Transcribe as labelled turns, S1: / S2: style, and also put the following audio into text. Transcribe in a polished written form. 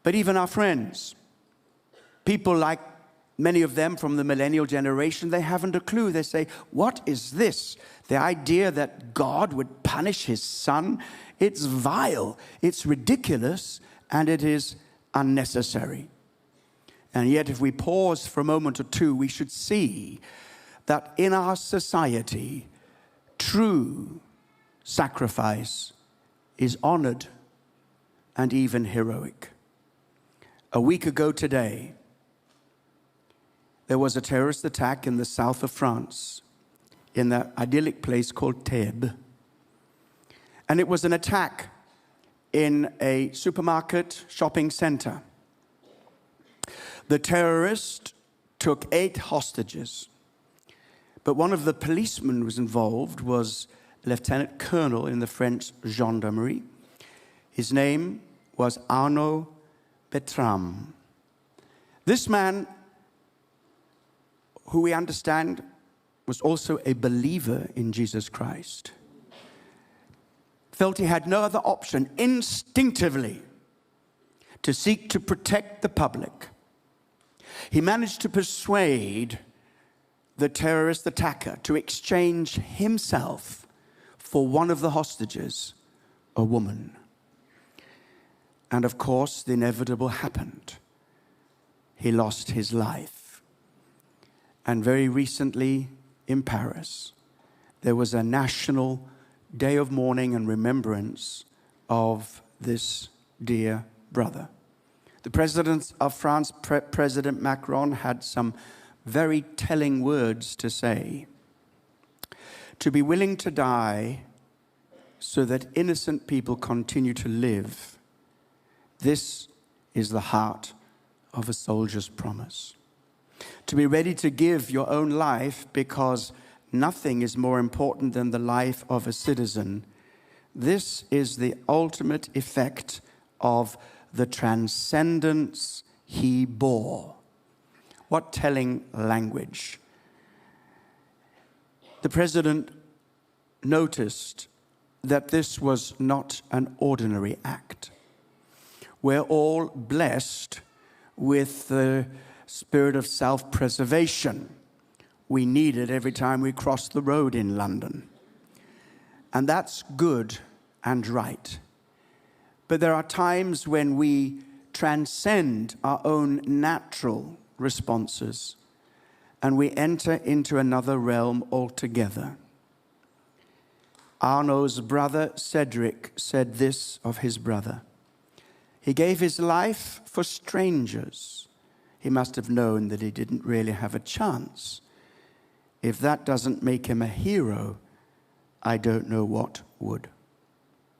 S1: but even our friends. People like many of them from the millennial generation, they haven't a clue. They say, what is this? The idea that God would punish his son, it's vile, it's ridiculous, and it is unnecessary. And yet, if we pause for a moment or two, we should see that in our society, true sacrifice is honored and even heroic. A week ago today, there was a terrorist attack in the south of France, in the idyllic place called Thèbes. And it was an attack in a supermarket shopping center. The terrorist took 8 hostages, but one of the policemen who was involved was a lieutenant colonel in the French gendarmerie. His name was Arnaud Bertrand. This man, who we understand was also a believer in Jesus Christ, felt he had no other option instinctively to seek to protect the public. He managed to persuade the terrorist attacker to exchange himself for one of the hostages, a woman. And of course, the inevitable happened. He lost his life. And very recently in Paris, there was a national day of mourning and remembrance of this dear brother. The president of France, President Macron, had some very telling words to say. To be willing to die so that innocent people continue to live, this is the heart of a soldier's promise. To be ready to give your own life because nothing is more important than the life of a citizen, this is the ultimate effect of the transcendence he bore. What telling language. The president noticed that this was not an ordinary act. We're all blessed with the spirit of self-preservation. We need it every time we cross the road in London. And that's good and right. But there are times when we transcend our own natural responses and we enter into another realm altogether. Arnaud's brother Cedric said this of his brother. He gave his life for strangers. He must have known that he didn't really have a chance. If that doesn't make him a hero, I don't know what would.